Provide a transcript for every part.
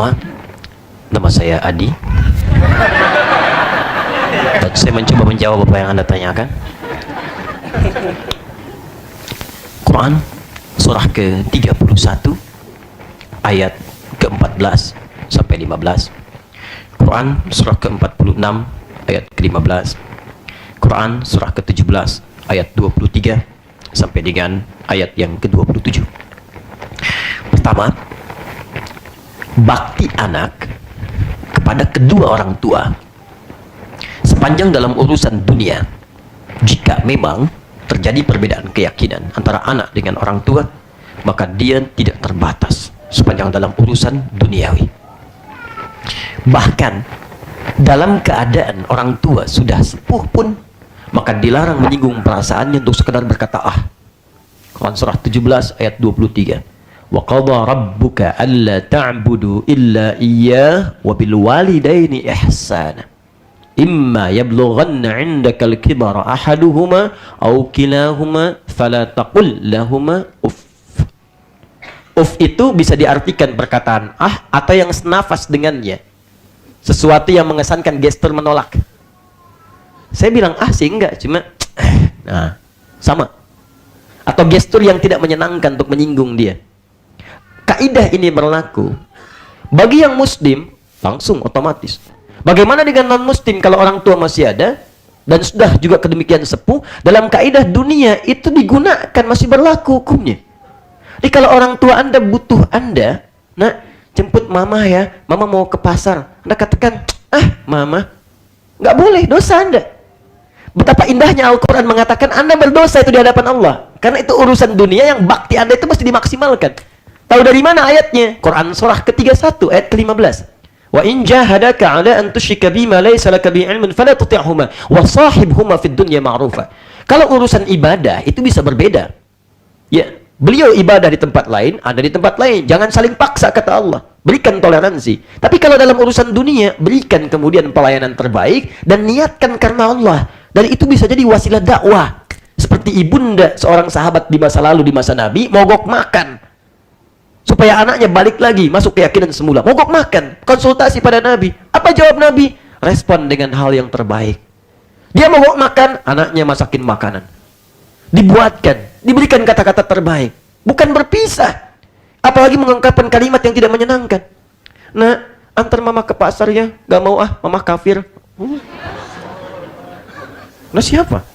Pertama, nama saya Adi dan saya mencoba menjawab apa yang Anda tanyakan. Quran surah ke-31 ayat ke-14 sampai 15. Quran surah ke-46 ayat ke-15. Quran surah ke-17 ayat 23 sampai dengan ayat yang ke-27. Pertama, bakti anak kepada kedua orang tua sepanjang dalam urusan dunia. Jika memang terjadi perbedaan keyakinan antara anak dengan orang tua, maka dia tidak terbatas sepanjang dalam urusan duniawi. Bahkan dalam keadaan orang tua sudah sepuh pun, maka dilarang menyinggung perasaannya untuk sekedar berkata ah. Quran surah 17 ayat 23. Wa qadha rabbuka alla ta'budu illa iyyah wa bil walidaini ihsana. Imma yablughanna 'indaka al-kibara ahaduhuma aw kilahuma fala taqul lahumā uff. Uff itu bisa diartikan perkataan ah atau yang senafas dengannya. Sesuatu yang mengesankan gestur menolak. Saya bilang ah sih enggak, cuma nah, sama. Atau gestur yang tidak menyenangkan untuk menyinggung dia. Kaidah ini berlaku bagi yang muslim langsung otomatis. Bagaimana dengan non muslim kalau orang tua masih ada dan sudah juga kedemikian sepuh? Dalam kaidah dunia itu digunakan, masih berlaku hukumnya. Jadi kalau orang tua Anda butuh Anda, nak jemput mama ya, mama mau ke pasar. Anda katakan, ah mama, nggak boleh, dosa Anda. Betapa indahnya Al-Quran mengatakan Anda berdosa itu di hadapan Allah. Karena itu urusan dunia yang bakti Anda itu mesti dimaksimalkan. Tahu dari mana ayatnya? Quran surah ke-31 ayat ke-15. Wa in jahadaka 'ala an tusyrika bima laysa laka bihi 'ilmun fala tuti'huma wa shahibhuma fid dunya ma'rufa. Kalau urusan ibadah itu bisa berbeda. Ya, beliau ibadah di tempat lain, Anda di tempat lain. Jangan saling paksa kata Allah. Berikan toleransi. Tapi kalau dalam urusan dunia, berikan kemudian pelayanan terbaik dan niatkan karena Allah. Dan itu bisa jadi wasilah dakwah. Seperti ibunda seorang sahabat di masa lalu, di masa Nabi, mogok makan supaya anaknya balik lagi masuk keyakinan semula. Mogok makan, konsultasi pada Nabi. Apa jawab Nabi? Respon dengan hal yang terbaik. Dia mogok makan, anaknya masakin makanan, dibuatkan, diberikan kata-kata terbaik, bukan berpisah. Apalagi mengungkapkan kalimat yang tidak menyenangkan. Nah, antar mama ke pasar ya. Gak mau ah, mama kafir. Nah siapa?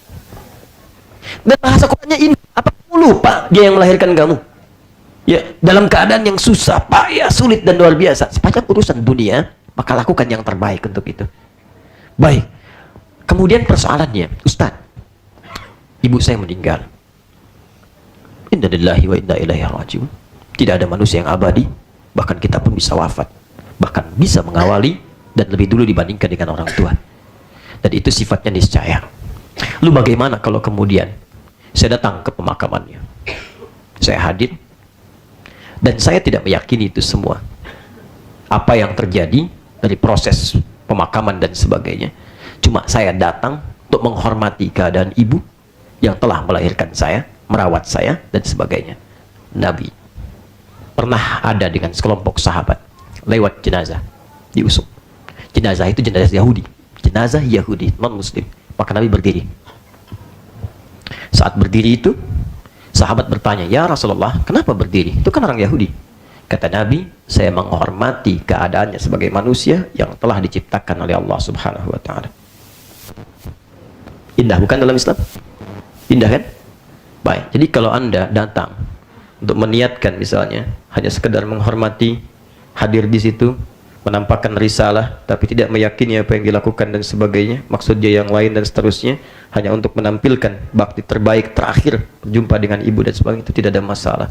Dan bahasa Qurannya ini, apa kamu lupa dia yang melahirkan kamu? Ya, dalam keadaan yang susah, payah, sulit dan luar biasa. Sepanjang urusan dunia, maka lakukan yang terbaik untuk itu. Baik. Kemudian persoalannya, Ustaz, ibu saya meninggal. Inna lillahi wa inna ilaihi raji'un. Tidak ada manusia yang abadi, bahkan kita pun bisa wafat. Bahkan bisa mengawali dan lebih dulu dibandingkan dengan orang tua. Dan itu sifatnya niscaya. Lu bagaimana kalau kemudian saya datang ke pemakamannya, saya hadir, dan saya tidak meyakini itu semua apa yang terjadi dari proses pemakaman dan sebagainya. Cuma saya datang untuk menghormati keadaan ibu yang telah melahirkan saya, merawat saya dan sebagainya. Nabi pernah ada dengan sekelompok sahabat lewat jenazah diusung. Jenazah itu jenazah Yahudi, jenazah Yahudi non muslim. Maka Nabi berdiri. Saat berdiri itu, sahabat bertanya, ya Rasulullah, kenapa berdiri? Itu kan orang Yahudi. Kata Nabi, saya menghormati keadaannya sebagai manusia yang telah diciptakan oleh Allah Subhanahu wa Ta'ala. Indah bukan dalam Islam? Indah kan? Baik, jadi kalau Anda datang untuk meniatkan misalnya hanya sekedar menghormati, hadir di situ, menampakkan risalah tapi tidak meyakini apa yang dilakukan dan sebagainya, maksud dia yang lain dan seterusnya, hanya untuk menampilkan bakti terbaik terakhir berjumpa dengan ibu dan sebagainya, itu tidak ada masalah.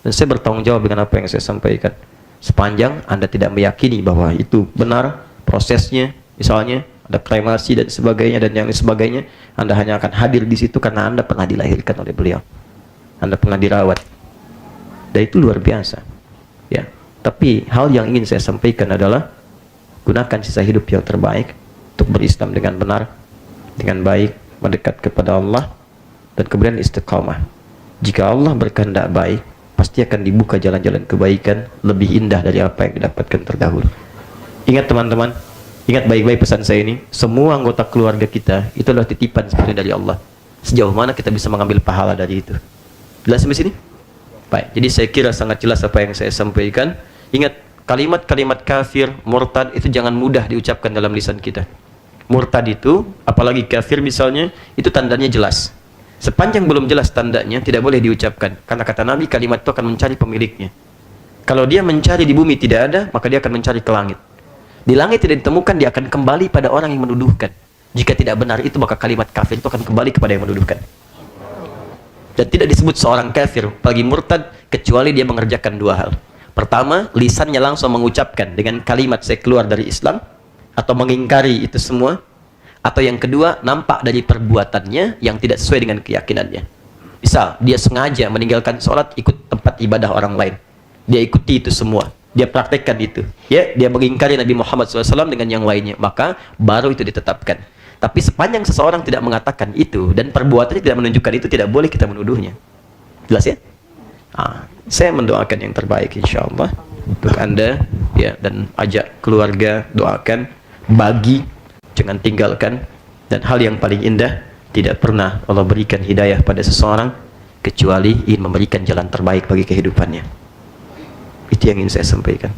Dan saya bertanggung jawab dengan apa yang saya sampaikan. Sepanjang Anda tidak meyakini bahwa itu benar prosesnya, misalnya ada kremasi dan sebagainya dan yang sebagainya, Anda hanya akan hadir di situ karena Anda pernah dilahirkan oleh beliau, Anda pernah dirawat, dan itu luar biasa ya. Tapi hal yang ingin saya sampaikan adalah gunakan sisa hidup yang terbaik untuk berislam dengan benar, dengan baik, mendekat kepada Allah, dan kemudian istiqamah. Jika Allah berkehendak baik, pasti akan dibuka jalan-jalan kebaikan lebih indah dari apa yang didapatkan terdahulu. Ingat teman-teman, ingat baik-baik pesan saya ini, semua anggota keluarga kita itu adalah titipan sebenarnya dari Allah. Sejauh mana kita bisa mengambil pahala dari itu? Jelas sampai sini? Baik, jadi saya kira sangat jelas apa yang saya sampaikan. Ingat, kalimat-kalimat kafir, murtad itu jangan mudah diucapkan dalam lisan kita. Murtad itu, apalagi kafir misalnya, itu tandanya jelas. Sepanjang belum jelas tandanya, tidak boleh diucapkan. Karena kata Nabi, kalimat itu akan mencari pemiliknya. Kalau dia mencari di bumi tidak ada, maka dia akan mencari ke langit. Di langit tidak ditemukan, dia akan kembali pada orang yang menuduhkan. Jika tidak benar itu, maka kalimat kafir itu akan kembali kepada yang menuduhkan. Dan tidak disebut seorang kafir, apalagi murtad, kecuali dia mengerjakan dua hal. Pertama, lisannya langsung mengucapkan dengan kalimat saya keluar dari Islam, atau mengingkari itu semua. Atau yang kedua, nampak dari perbuatannya yang tidak sesuai dengan keyakinannya. Misal, dia sengaja meninggalkan sholat, ikut tempat ibadah orang lain. Dia ikuti itu semua. Dia praktekkan itu. Ya, dia mengingkari Nabi Muhammad SAW dengan yang lainnya. Maka, baru itu ditetapkan. Tapi sepanjang seseorang tidak mengatakan itu, dan perbuatannya tidak menunjukkan itu, tidak boleh kita menuduhnya. Jelas ya? Saya mendoakan yang terbaik insyaAllah untuk Anda, ya, dan ajak keluarga, doakan, bagi, jangan tinggalkan. Dan hal yang paling indah, tidak pernah Allah berikan hidayah pada seseorang kecuali ingin memberikan jalan terbaik bagi kehidupannya. Itu yang ingin saya sampaikan.